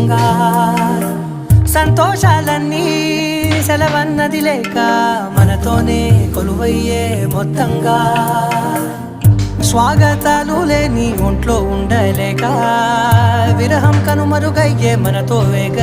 సొంతంగా సంతోషాలన్నీ సెలవన్నది లేక మనతోనే కొలువయ్యే మొత్తంగా స్వాగతాలు లేని ఒంట్లో ఉండలేక విరహం కనుమరుగయ్యే మనతో వేగ